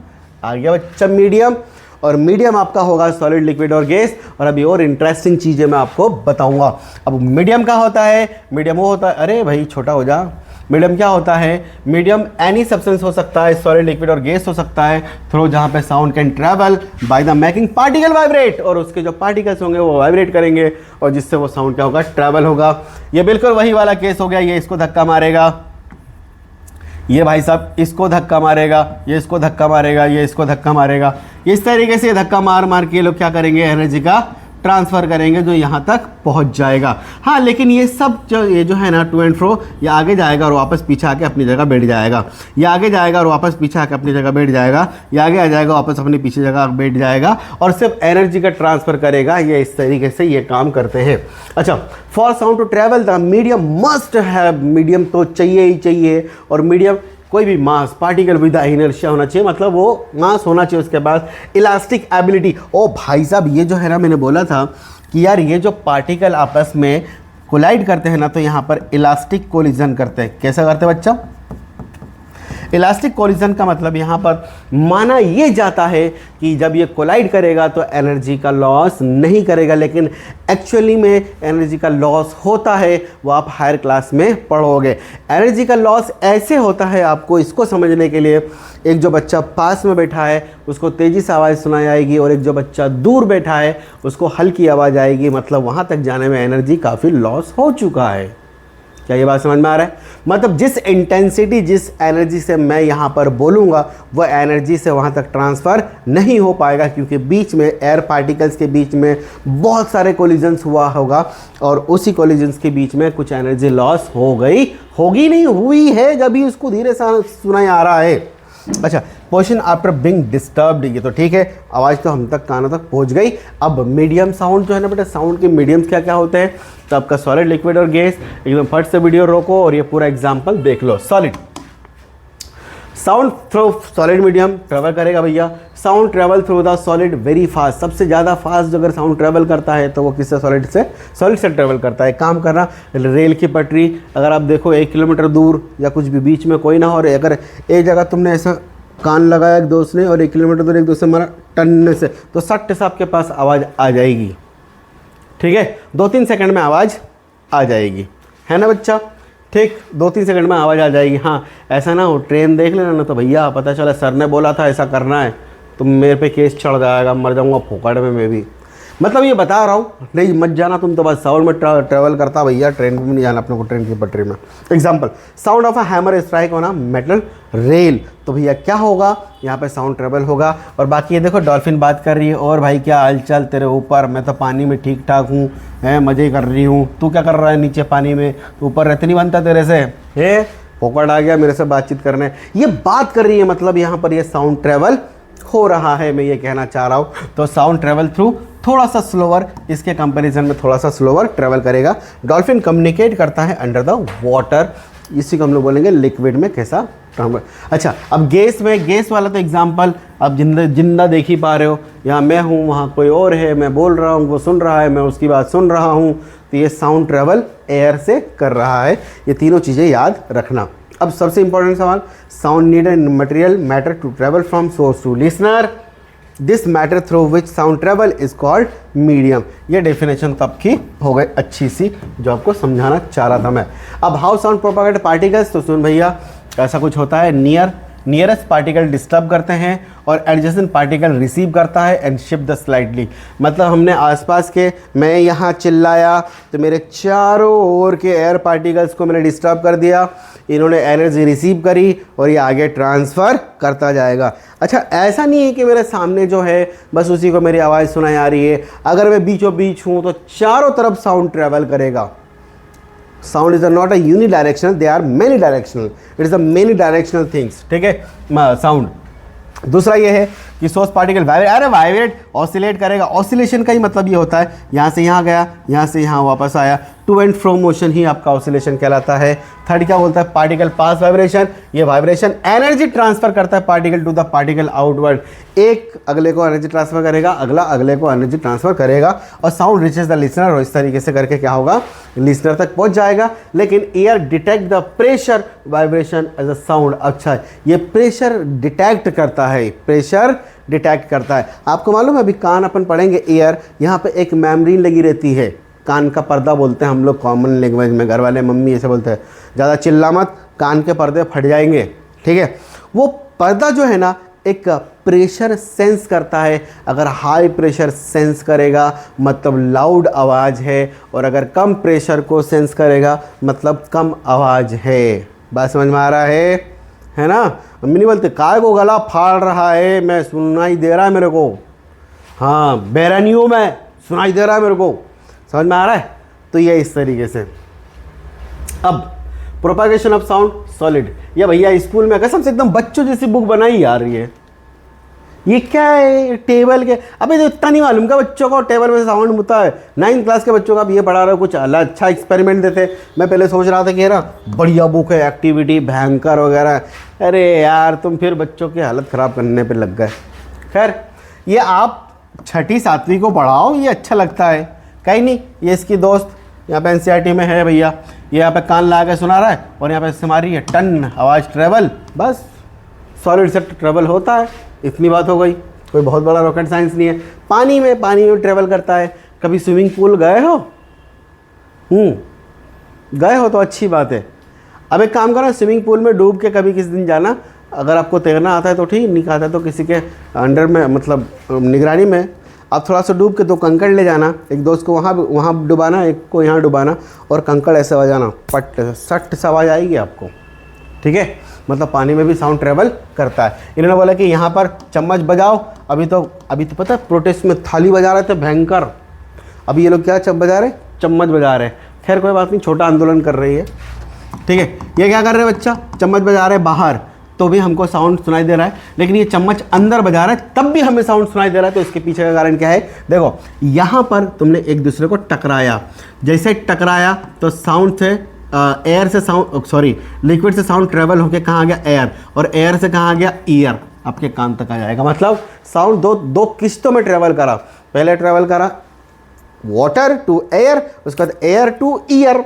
आ गया बच्चा मीडियम, और मीडियम आपका होगा सॉलिड, लिक्विड और गैस। और अभी और इंटरेस्टिंग चीज़ें मैं आपको बताऊंगा। अब मीडियम क्या होता है? मीडियम वो होता है, अरे भाई छोटा हो जा, मीडियम क्या होता है? मीडियम एनी सब्सटेंस हो सकता है, सॉलिड, लिक्विड और गैस हो सकता है, थ्रू जहाँ पे sound can travel by the making particle vibrate, और उसके जो पार्टिकल्स होंगे वो वाइब्रेट करेंगे और जिससे वो साउंड क्या होगा, ट्रैवल होगा। ये बिल्कुल वही वाला केस हो गया, ये इसको धक्का मारेगा, ये भाई साहब इसको धक्का मारेगा, ये इसको धक्का मारेगा, ये इसको धक्का मारेगा। इस तरीके से धक्का मार मार के ये लोग क्या करेंगे, एनर्जी का ट्रांसफ़र करेंगे जो यहाँ तक पहुँच जाएगा। हाँ, लेकिन ये सब ये जो है ना टू एंड फ्रो, ये आगे जाएगा और वापस पीछे आके अपनी जगह बैठ जाएगा, ये आगे जाएगा और वापस पीछे आके अपनी जगह बैठ जाएगा, ये आगे आ जाएगा वापस अपनी पीछे जगह बैठ जाएगा और सिर्फ एनर्जी का ट्रांसफ़र करेगा। ये इस तरीके से ये काम करते हैं। अच्छा, for sound to travel the medium must have, medium तो चाहिए ही चाहिए, और मीडियम कोई भी मास पार्टिकल विद इनर्शिया होना चाहिए, मतलब वो मास होना चाहिए। उसके बाद इलास्टिक एबिलिटी। ओ भाई साहब, ये जो है ना, मैंने बोला था कि यार ये जो पार्टिकल आपस में कोलाइड करते हैं ना, तो यहाँ पर इलास्टिक कोलिजन करते हैं। कैसा करते हैं बच्चा? इलास्टिक कोलिजन का मतलब यहाँ पर माना ये जाता है कि जब ये कोलाइड करेगा तो एनर्जी का लॉस नहीं करेगा, लेकिन एक्चुअली में एनर्जी का लॉस होता है, वो आप हायर क्लास में पढ़ोगे। एनर्जी का लॉस ऐसे होता है, आपको इसको समझने के लिए, एक जो बच्चा पास में बैठा है उसको तेज़ी से आवाज़ सुनाई आएगी और एक जो बच्चा दूर बैठा है उसको हल्की आवाज़ आएगी, मतलब वहाँ तक जाने में एनर्जी काफ़ी लॉस हो चुका है। क्या ये बात समझ में आ रहा है? मतलब जिस इंटेंसिटी, जिस एनर्जी से मैं यहाँ पर बोलूँगा वो एनर्जी से वहाँ तक ट्रांसफ़र नहीं हो पाएगा, क्योंकि बीच में एयर पार्टिकल्स के बीच में बहुत सारे कोलिजन्स हुआ होगा और उसी कोलिजन्स के बीच में कुछ एनर्जी लॉस हो गई होगी, नहीं हुई है, जब भी उसको धीरे से सुनाई आ रहा है। अच्छा, पोजीशन आफ्टर बीइंग डिस्टर्ब्ड, ये तो ठीक है, आवाज़ तो हम तक कानों तक पहुंच गई। अब मीडियम साउंड जो है ना बेटा, साउंड के मीडियम्स क्या क्या होते हैं, तो आपका सॉलिड, लिक्विड और गैस। एकदम फट से वीडियो रोको और ये पूरा एग्जाम्पल देख लो। Solid sound through solid medium travel करेगा भैया। Sound travel through the solid very fast, सबसे ज़्यादा फास्ट जो अगर साउंड ट्रेवल करता है तो वो किससे, सॉलिड से ट्रेवल करता है। काम करना, रेल की पटरी, अगर आप देखो 1 किलोमीटर दूर या कुछ भी बीच में कोई ना हो, और अगर एक जगह तुमने ऐसा कान लगाया एक दोस्त ने और 1 किलोमीटर दूर एक दोस्त से मारा टन से, तो सट से आपके पास आवाज़ आ जाएगी। ठीक है, 2-3 सेकंड में आवाज़ आ जाएगी, है ना बच्चा। ठीक, 2-3 सेकंड में आवाज़ आ जाएगी। हाँ, ऐसा ना हो ट्रेन देख लेना ना, तो भैया पता चला सर ने बोला था ऐसा करना है, तो मेरे पे केस चढ़ जाएगा, मर जाऊंगा फोकट में मैं भी। मतलब ये बता रहा हूँ, नहीं मत जाना तुम तो, बस साउंड में ट्रैवल करता भैया, ट्रेन में नहीं जाना अपने को, ट्रेन की पटरी में। Example, sound of a hammer strike on a metal rail, तो भैया क्या होगा, यहाँ पे साउंड ट्रेवल होगा। और बाकी ये देखो डॉल्फिन बात कर रही है, और भाई क्या हालचाल तेरे ऊपर, मैं तो पानी में ठीक ठाक हूँ, है मज़े कर रही हूँ, तू क्या कर रहा है नीचे पानी में, ऊपर रहते नहीं बनता तेरे से, है फोकट आ गया मेरे से बातचीत करने, ये बात कर रही है। मतलब यहाँ पर ये साउंड ट्रेवल हो रहा है, मैं ये कहना चाह रहा हूँ। तो साउंड ट्रेवल थ्रू थोड़ा सा स्लोअर, इसके कंपैरिजन में थोड़ा सा स्लोअर ट्रेवल करेगा। डॉल्फिन कम्युनिकेट करता है अंडर द वाटर, इसी को हम लोग बोलेंगे लिक्विड में कैसा। अच्छा, अब गैस में, गैस वाला तो एग्जांपल अब जिंदा देख ही पा रहे हो, यहाँ मैं हूँ, वहाँ कोई और है, मैं बोल रहा हूँ, वो सुन रहा है, मैं उसकी बात सुन रहा हूँ, तो ये साउंड ट्रेवल एयर से कर रहा है। ये तीनों चीज़ें याद रखना। अब सबसे इंपॉर्टेंट सवाल, sound need and material matter to travel from source to listener, this matter through which sound travel is called medium. ये डेफिनेशन तब की हो गई अच्छी सी, जो आपको समझाना चाह रहा था मैं। अब हाउ साउंड प्रोपागेट पार्टिकल्स, तो सुन भैया ऐसा कुछ होता है, नियरेस्ट पार्टिकल डिस्टर्ब करते हैं और एडजेसेंट पार्टिकल रिसीव करता है एंड शिफ्ट द स्लाइटली। मतलब हमने आसपास के, मैं यहाँ चिल्लाया तो मेरे चारों ओर के एयर पार्टिकल्स को मैंने डिस्टर्ब कर दिया, इन्होंने एनर्जी रिसीव करी और ये आगे ट्रांसफ़र करता जाएगा। अच्छा, ऐसा नहीं है कि मेरे सामने जो है बस उसी को मेरी आवाज़ सुनाई आ रही है, अगर मैं बीचों बीच हूँ तो चारों तरफ साउंड ट्रेवल करेगा। Sound is not a unidirectional, they are many directional, it is a many directional things. ठीक है, साउंड। दूसरा ये है कि सोर्स पार्टिकल वाइब्रेट ऑसिलेट करेगा। ऑसिलेशन का ही मतलब ये होता है, यहाँ से यहाँ गया, यहाँ से यहाँ वापस आया, टू एंड फ्रो मोशन ही आपका ऑसिलेशन कहलाता है। थर्ड क्या बोलता है, पार्टिकल पास वाइब्रेशन, ये वाइब्रेशन एनर्जी ट्रांसफर करता है particle to the particle outward, एक अगले को एनर्जी ट्रांसफर करेगा, अगला अगले को एनर्जी ट्रांसफर करेगा, और साउंड रिचेज द लिसनर, और इस तरीके से करके क्या होगा, लिसनर तक पहुंच जाएगा। लेकिन ear detect the pressure vibration as a sound. अच्छा, ये प्रेशर डिटेक्ट करता है, प्रेशर डिटेक्ट करता है। आपको मालूम है, अभी कान अपन पढ़ेंगे ईयर, यहाँ पे एक मेम्ब्रेन लगी रहती है, कान का पर्दा बोलते हैं हम लोग कॉमन लैंग्वेज में, घर वाले मम्मी ऐसे बोलते हैं, ज़्यादा चिल्ला मत, कान के पर्दे फट जाएंगे। ठीक है, वो पर्दा जो है ना एक प्रेशर सेंस करता है, अगर हाई प्रेशर सेंस करेगा मतलब लाउड आवाज़ है, और अगर कम प्रेशर को सेंस करेगा मतलब कम आवाज़ है। बात समझ में आ रहा है ना। मम्मी नहीं बोलते काय को गला फाड़ रहा है, मैं सुनाई दे रहा है मेरे को, हाँ बहरा नहीं हूँ मैं, सुनाई दे रहा है मेरे को, समझ में आ रहा है। तो ये इस तरीके से। अब प्रोपागेशन ऑफ साउंड सॉलिड, या भैया स्कूल में कसम से एकदम बच्चों जैसी बुक बनाई जा रही है, ये क्या है टेबल के, अबे तो इतना नहीं मालूम का बच्चों को टेबल में साउंड होता है। 9th क्लास के बच्चों का भी ये पढ़ा रहे हो, कुछ अलग अच्छा एक्सपेरिमेंट देते। मैं पहले सोच रहा था कि ना बढ़िया बुक है, एक्टिविटी भयंकर वगैरह, अरे यार तुम फिर बच्चों की हालत ख़राब करने पे लग गए। खैर, ये आप 6ठी 7वीं को पढ़ाओ, ये अच्छा लगता है, कहीं नहीं। ये इसकी दोस्त यहाँ पे NCERT में है भैया, ये यहाँ पे कान लगा के सुना रहा है और यहाँ पे इससे मारी है टन आवाज़ ट्रेवल, बस सॉलिड से ट्रेवल होता है, इतनी बात हो गई, कोई बहुत बड़ा रॉकेट साइंस नहीं है। पानी में ट्रेवल करता है। कभी स्विमिंग पूल गए हो? गए हो तो अच्छी बात है। अब एक काम करो, स्विमिंग पूल में डूब के कभी किसी दिन जाना, अगर आपको तैरना आता है तो ठीक, नहीं आता है तो किसी के अंडर में मतलब निगरानी में आप थोड़ा सा डूब के 2 कंकड़ ले जाना, एक दोस्त को वहाँ डुबाना, एक को यहाँ डुबाना, और कंकड़ ऐसे बजाना, पट सट से आवाज़ आएगी आपको। ठीक है, मतलब पानी में भी साउंड ट्रेवल करता है। इन्होंने बोला कि यहाँ पर चम्मच बजाओ, अभी तो पता है प्रोटेस्ट में थाली बजा रहे थे भयंकर, अभी ये लोग क्या बजा रहे, चम्मच बजा रहे हैं। खैर कोई बात नहीं, छोटा आंदोलन कर रही है। ठीक है, ये क्या कर रहे हैं बच्चा, चम्मच बजा रहे हैं बाहर, तो भी हमको साउंड सुनाई दे रहा है, लेकिन ये चम्मच अंदर बजा रहा है तब भी हमें साउंड सुनाई दे रहा है। तो इसके पीछे का कारण क्या है? देखो यहाँ पर तुमने एक दूसरे को टकराया, जैसे टकराया तो साउंड से एयर से साउंड सॉरी लिक्विड से साउंड ट्रेवल होके कहाँ आ गया? एयर, और एयर से कहाँ आ गया? ईयर, आपके कान तक आ जाएगा। मतलब साउंड दो किस्तों में ट्रेवल करा। पहले ट्रेवल करा वाटर टू एयर, उसके बाद एयर टू ईयर।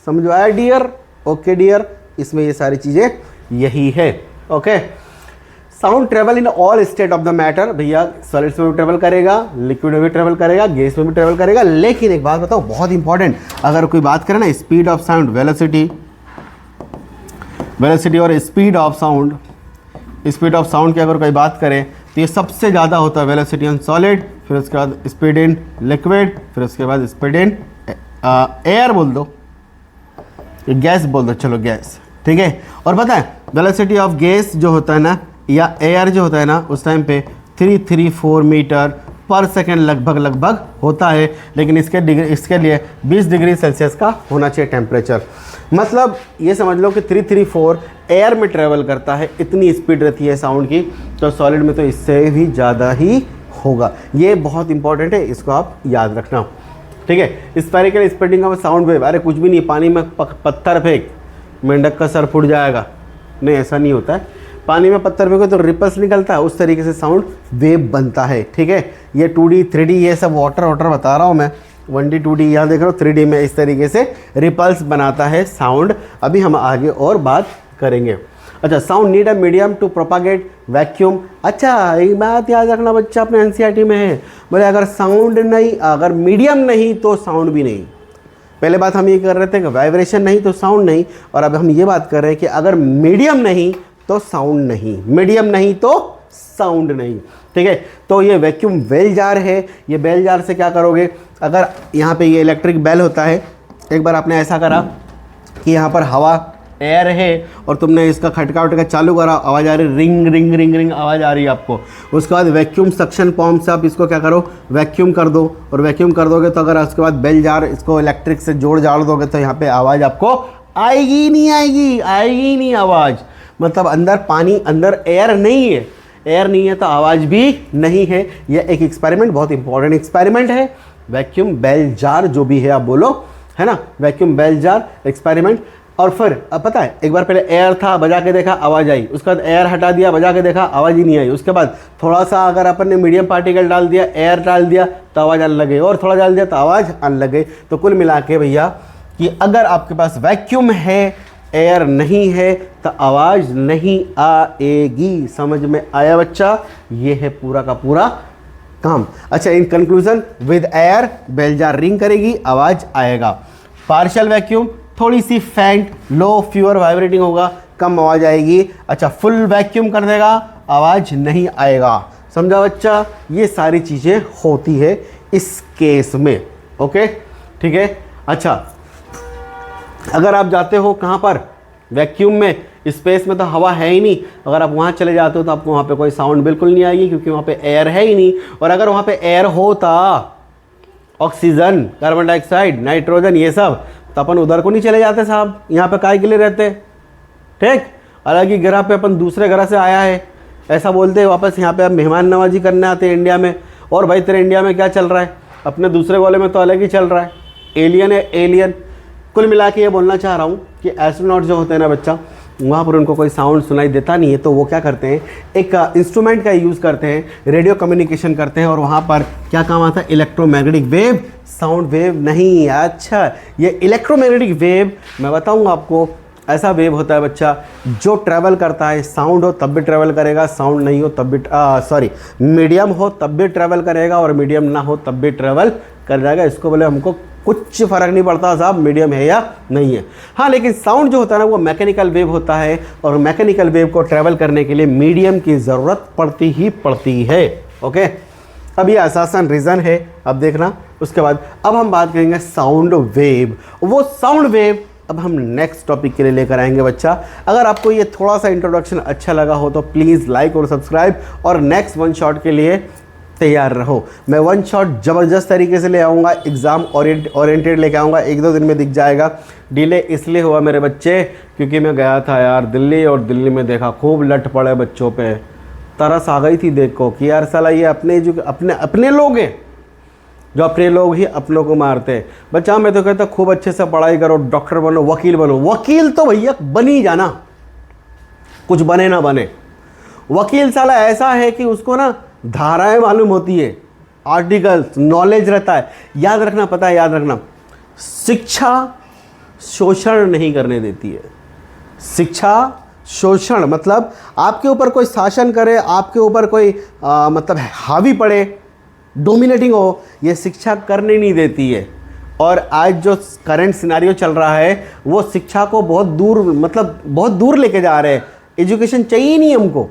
समझ आया डियर? ओके डियर, इसमें ये सारी चीज़ें यही है। Okay, sound travel in all state of the matter. भैया सॉलिड्स में भी ट्रेवल करेगा, लिक्विड में भी ट्रेवल करेगा, गैस में भी ट्रेवल करेगा। लेकिन एक बात बताओ बहुत इंपॉर्टेंट, अगर कोई बात करें ना स्पीड ऑफ साउंड, वेलोसिटी और speed of sound, speed of sound की अगर कोई बात करें तो ये सबसे ज़्यादा होता है वेलोसिटी ऑन सॉलिड, फिर उसके बाद स्पीड इन लिक्विड, फिर उसके बाद स्पीड इन एयर बोल दो, गैस बोल दो, चलो गैस, ठीक है। और पता है वेलोसिटी ऑफ गैस जो होता है ना या एयर जो होता है ना, उस टाइम पे 334 मीटर पर सेकेंड लगभग होता है। लेकिन इसके लिए 20 डिग्री सेल्सियस का होना चाहिए टेम्परेचर। मतलब ये समझ लो कि 334 एयर में ट्रेवल करता है, इतनी स्पीड रहती है साउंड की। तो सॉलिड में तो इससे भी ज़्यादा ही होगा। ये बहुत इंपॉर्टेंट है, इसको आप याद रखना, ठीक है। Spherical spreading of sound wave, अरे कुछ भी नहीं, पानी में पत्थर फेंक, मेंढक का सर फूट जाएगा, नहीं ऐसा नहीं होता है। पानी में पत्थर फेंको तो रिपल्स निकलता है, उस तरीके से साउंड वेव बनता है, ठीक है। ये 2D 3D ये सब वाटर बता रहा हूँ मैं, 1D 2D यहाँ देख रहे हो, 3D में इस तरीके से रिपल्स बनाता है साउंड। अभी हम आगे और बात करेंगे। अच्छा, sound need a medium to propagate vacuum. अच्छा, एक बात याद रखना बच्चा, अपने एनसीईआरटी में है, बोले अगर साउंड नहीं, अगर मीडियम नहीं तो साउंड भी नहीं। पहले बात हम ये कर रहे थे कि वाइब्रेशन नहीं तो साउंड नहीं, और अब हम ये बात कर रहे हैं कि अगर मीडियम नहीं तो साउंड नहीं, मीडियम नहीं तो साउंड नहीं, ठीक है। तो ये वैक्यूम बेल जार है, ये बेल जार से क्या करोगे? अगर यहाँ पे ये इलेक्ट्रिक बेल होता है, एक बार आपने ऐसा करा कि यहाँ पर हवा एयर है और तुमने इसका खटका उटका चालू करा, आवाज़ आ रही, रिंग रिंग रिंग रिंग आवाज़ आ रही है आपको। उसके बाद वैक्यूम सक्शन पंप से आप इसको क्या करो? वैक्यूम कर दो, और वैक्यूम कर दोगे तो अगर उसके बाद बेल जार इसको इलेक्ट्रिक से जोड़ जाड़ दोगे तो यहाँ पे आवाज़ आपको आएगी नहीं आवाज़। मतलब अंदर पानी, अंदर एयर नहीं है, एयर नहीं है तो आवाज़ भी नहीं है। यह एक एक्सपेरिमेंट, बहुत इंपॉर्टेंट एक्सपेरिमेंट है, वैक्यूम बेल जार जो भी है आप बोलो, है ना, वैक्यूम बेल जार एक्सपेरिमेंट। और फिर अब पता है, एक बार पहले एयर था, बजा के देखा आवाज़ आई, उसके बाद एयर हटा दिया, बजा के देखा आवाज़ ही नहीं आई। उसके बाद थोड़ा सा अगर अपन ने मीडियम पार्टिकल डाल दिया, एयर डाल दिया तो आवाज़ आने लगे, और थोड़ा डाल दिया तो आवाज़ आने लगे। तो कुल मिला के भैया कि अगर आपके पास वैक्यूम है, एयर नहीं है तो आवाज़ नहीं आएगी। समझ में आया बच्चा? ये है पूरा का पूरा काम। अच्छा, in conclusion, with air bell jar ring करेगी, आवाज़ आएगा। पार्शियल वैक्यूम थोड़ी सी फेंट, लो, फ्यूअर वाइब्रेटिंग होगा, कम आवाज़ आएगी। अच्छा, फुल वैक्यूम कर देगा, आवाज़ नहीं आएगा। समझा बच्चा? ये सारी चीज़ें होती है इस केस में। ओके, ठीक है। अच्छा, अगर आप जाते हो कहाँ पर? वैक्यूम में, स्पेस में तो हवा है ही नहीं, अगर आप वहाँ चले जाते हो तो आपको वहाँ पे कोई साउंड बिल्कुल नहीं आएगी, क्योंकि वहाँ पे एयर है ही नहीं। और अगर वहाँ पे एयर होता, ऑक्सीजन, कार्बन डाइऑक्साइड, नाइट्रोजन, ये सब, तो अपन उधर को नहीं चले जाते साहब, यहाँ पे काहे के लिए रहते, ठीक। हालांकि ग्रह पे अपन दूसरे ग्रह से आया है ऐसा बोलते हैं, वापस यहाँ पे आप मेहमान नवाजी करने आते हैं इंडिया में। और भाई तेरे इंडिया में क्या चल रहा है? अपने दूसरे वाले में तो अलग ही चल रहा है, एलियन है एलियन। कुल मिला के ये बोलना चाह रहा हूँ कि एस्ट्रोनॉट जो होते हैं ना बच्चा, वहाँ पर उनको कोई साउंड सुनाई देता नहीं है, तो वो क्या करते हैं, एक इंस्ट्रूमेंट का यूज़ करते हैं, रेडियो कम्युनिकेशन करते हैं, और वहाँ पर क्या काम आता है? इलेक्ट्रोमैग्नेटिक वेव, साउंड वेव नहीं। अच्छा, ये इलेक्ट्रोमैग्नेटिक वेव मैं बताऊँगा आपको, ऐसा वेव होता है बच्चा जो ट्रैवल करता है, साउंड हो तब भी ट्रैवल करेगा, साउंड नहीं हो तब भी मीडियम हो तब भी ट्रैवल करेगा, और मीडियम ना हो तब भी ट्रैवल कर जाएगा। इसको बोले हमको कुछ फ़र्क नहीं पड़ता साहब मीडियम है या नहीं है। हाँ, लेकिन साउंड जो होता है ना वो मैकेनिकल वेव होता है, और मैकेनिकल वेव को ट्रैवल करने के लिए मीडियम की ज़रूरत पड़ती ही पड़ती है। ओके, अब ये असासन रीज़न है, अब देखना। उसके बाद अब हम बात करेंगे साउंड वेव। वो साउंड वेव अब हम नेक्स्ट टॉपिक के लिए लेकर आएंगे बच्चा। अगर आपको ये थोड़ा सा इंट्रोडक्शन अच्छा लगा हो तो प्लीज़ लाइक और सब्सक्राइब, और नेक्स्ट वन शॉट के लिए तैयार रहो। मैं वन शॉट ज़बरदस्त तरीके से ले आऊँगा, एग्ज़ाम ओरिएंटेड लेके आऊँगा, 1-2 दिन में दिख जाएगा। डिले इसलिए हुआ मेरे बच्चे क्योंकि मैं गया था यार दिल्ली, और दिल्ली में देखा खूब लट पड़े बच्चों पे, तरस आ गई थी देख को कि यार साला ये अपने लोग हैं, जो अपने लोग ही अपनों को मारते हैं। बच्चा मैं तो कहता खूब अच्छे से पढ़ाई करो, डॉक्टर बनो, वकील बनो। वकील तो भैया बन ही जाना, कुछ बने ना बने। वकील साला ऐसा है कि उसको ना धाराएं मालूम होती है, आर्टिकल्स, नॉलेज रहता है, याद रखना, पता है, याद रखना। शिक्षा शोषण नहीं करने देती है। शिक्षा शोषण मतलब आपके ऊपर कोई शासन करे, आपके ऊपर कोई मतलब हावी पड़े, डोमिनेटिंग हो, ये शिक्षा करने नहीं देती है। और आज जो करंट सिनेरियो चल रहा है वो शिक्षा को बहुत दूर, मतलब बहुत दूर लेके जा रहे हैं। एजुकेशन चाहिए नहीं हमको,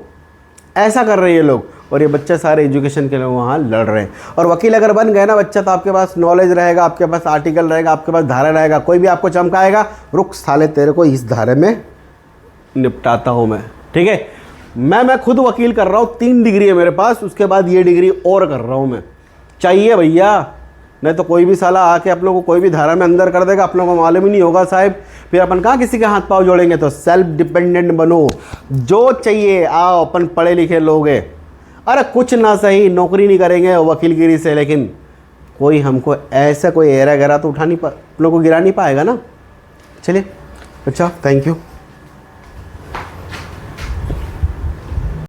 ऐसा कर रहे हैं ये लोग। और ये बच्चे सारे एजुकेशन के लिए वहाँ लड़ रहे हैं। और वकील अगर बन गए ना बच्चा, तो आपके पास नॉलेज रहेगा, आपके पास आर्टिकल रहेगा, आपके पास धारा रहेगा, कोई भी आपको चमकाएगा, रुक साले तेरे को इस धारे में निपटाता हूँ मैं, ठीक है। मैं खुद वकील कर रहा हूँ, 3 डिग्री है मेरे पास, उसके बाद ये डिग्री और कर रहा हूँ मैं। चाहिए भैया, नहीं तो कोई भी साला आके आप लोगों को कोई भी धारा में अंदर कर देगा, आप लोगों को मालूम ही नहीं होगा साहब। फिर अपन कहाँ किसी के हाथ पाँव जोड़ेंगे। तो सेल्फ डिपेंडेंट बनो, जो चाहिए आओ, अपन पढ़े लिखे लोग हैं। अरे कुछ ना सही, नौकरी नहीं करेंगे वकीलगिरी से, लेकिन कोई हमको ऐसा कोई एरा गहरा तो उठा नहीं अपनों को गिरा नहीं पाएगा ना। चलिए अच्छा, थैंक यू।